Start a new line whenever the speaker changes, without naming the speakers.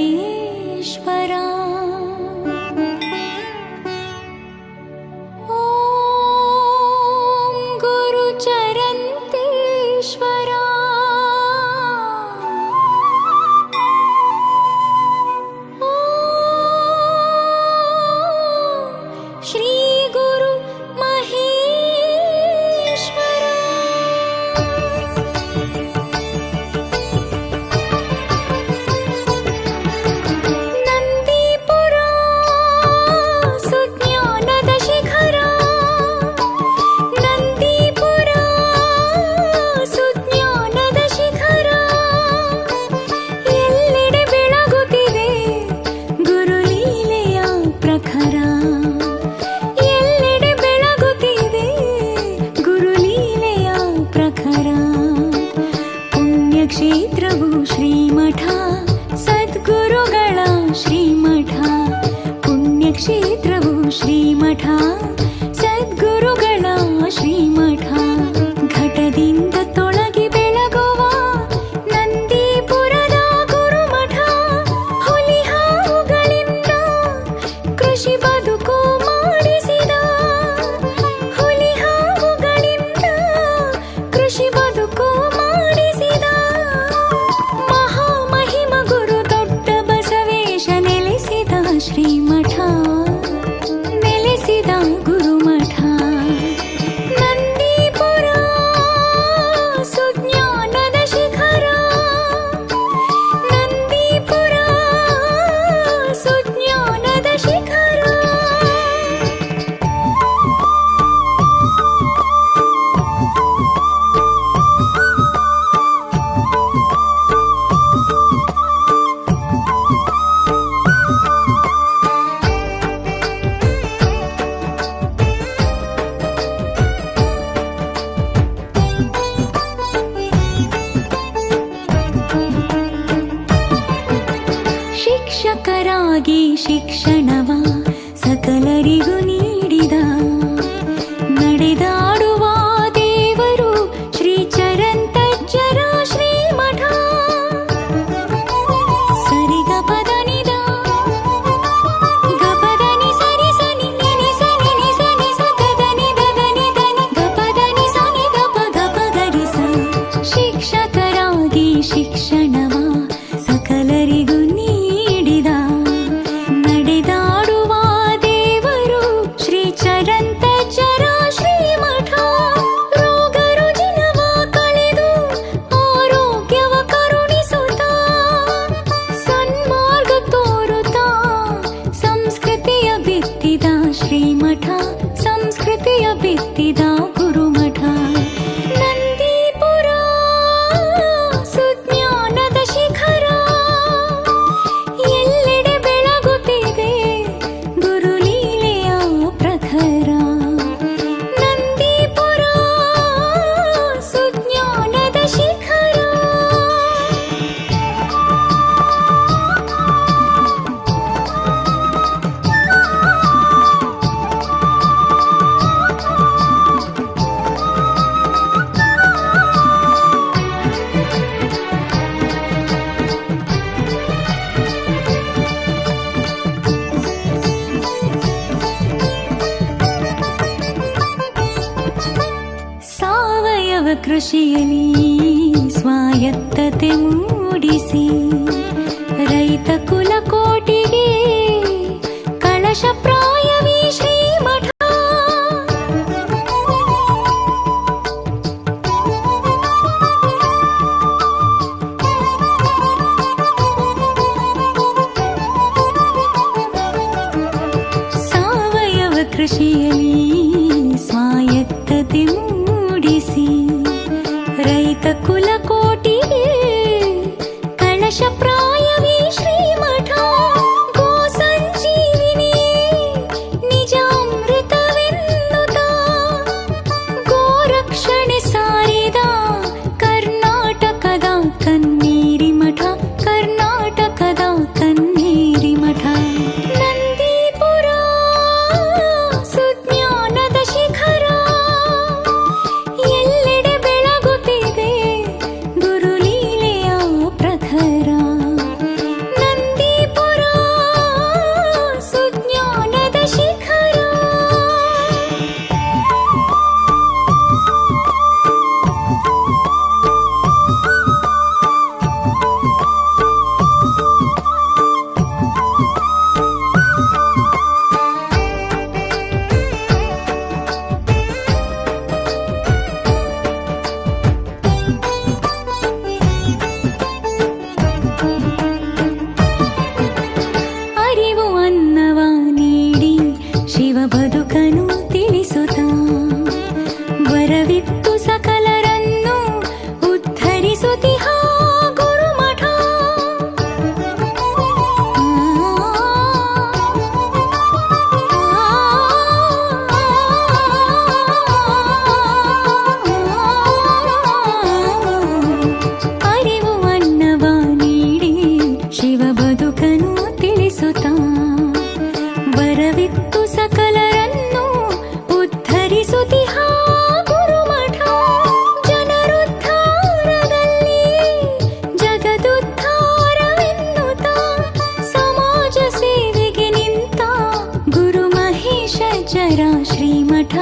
ಬಸವೇಶ್ವರ ಓಂ ಗುರು ಚರಂತೇಶ್ವರ ಓಂ ಶ್ರೀ ಗುರು ಮಹೇಶ್ವರ ಕ್ಷೇತ್ರವು ಶ್ರೀಮಠ ಸದ್ಗುರುಗಳ ಶ್ರೀಮಠ ಪುಣ್ಯಕ್ಷೇತ್ರವು ಶ್ರೀಮಠ ಸದ್ಗುರುಗಳ ಶ್ರೀಮಠ ಘಟದಿಂದ ತೊಳಗಿ ಬೆಳಗುವ ನಂದೀಪುರದ ಗುರುಮಠ ಹುಲಿ ಹಾವುಗಳಿಂದ ಕೃಷಿ ಬದುಕು ಮಾಡಿಸಿದ ಹುಲಿ ಹಾವುಗಳಿಂದ ಕೃಷಿ ಬದುಕು ಶ್ರೀಮಠ ನೆಲೆಸಿದ ಗುರುಮಠ ನಂದೀಪುರ ಸುಜ್ಞಾನದ ಶಿಖರ ನಂದೀಪುರ ಸುಜ್ಞಾನದ ಶಿಖರ ಶಿಕ್ಷಕರಾಗಿ ಶಿಕ್ಷಣವ ಸಕಲರಿಗೂ ನೀಡಿದ ನಡೆದಾಡುವ ದೇವರು ಶ್ರೀ ಚರಂತಜ್ಜರ ಶ್ರೀಮಠ ಸರಿಗ ಪದನಿದ ಗಪದನಿ ಸರಿ ಸನಿ ನಿನಿ ಸನಿ ನಿ ಸನಿ ಸಗದನಿ ದದನಿ ದನಿ ಗಪದನಿ ಸನಿ ಗಪ ಗಪ ಗರಿ ಸ ಶಿಕ್ಷಕರಾಗಿ ಶಿಕ್ಷಣವ ಸಕಲರಿಗೂ ನಡೆದಾಡುವ ದೇವರು ಶ್ರೀ ಚರಂತಜ್ಜರ ಶ್ರೀಮಠ ರೋಗ ರುಜಿನವ ಕಳೆದು ಆರೋಗ್ಯವ ಕರುಣಿಸುತ್ತ ಸನ್ಮಾರ್ಗ ತೋರುತ್ತಾ ಸಂಸ್ಕೃತಿಯ ಬಿತ್ತಿದ ಶ್ರೀಮಠ ಸಂಸ್ಕೃತಿಯ ಬಿತ್ತಿದ ಗುರುಮಠ ನಂದೀಪುರ ಸುಜ್ಞಾನದ ಶಿಖರ ನಂದೀಪುರ ಸುಜ್ಞಾನದ ಶಿಖರ ಕೃಷಿಯಲ್ಲಿ ಸ್ವಾಯತ್ತತೆ ಮೂಡಿಸಿ ರೈತ ಕುಲಕೋಟಿಗೆ ಕಳಶಪ್ರಾಯವೀ ಶ್ರೀಮಠ ಸಾವಯವ ಕೃಷಿಯಲ್ಲಿ ಸ್ವಾಯತ್ತತೆ ಮೂಡಿಸಿ ರೈತ ಕುಲಕೋಟಿಗೆ ಕಳಶಪ್ರಾಯವೀ ಶ್ರೀಮಠ ಗೋ ಸಂಜೀವಿನಿ ನಿಜಾಮೃತವೆನ್ನುತ್ತ ಗೋ ರಕ್ಷಣೆ ಸಾರಿದ ಕರ್ನಾಟಕದ ಕನ್ನೇರಿ ಮಠ ಕರ್ನಾಟಕದ ಕನ್ನೇರಿ ಮಠ ನಂದೀಪುರ ಸುಜ್ಞಾನದ ಶಿಖರ ಎಲ್ಲೆಡೆ ಬೆಳಗು ಎಚ್ಚರ ಶ್ರೀಮಠ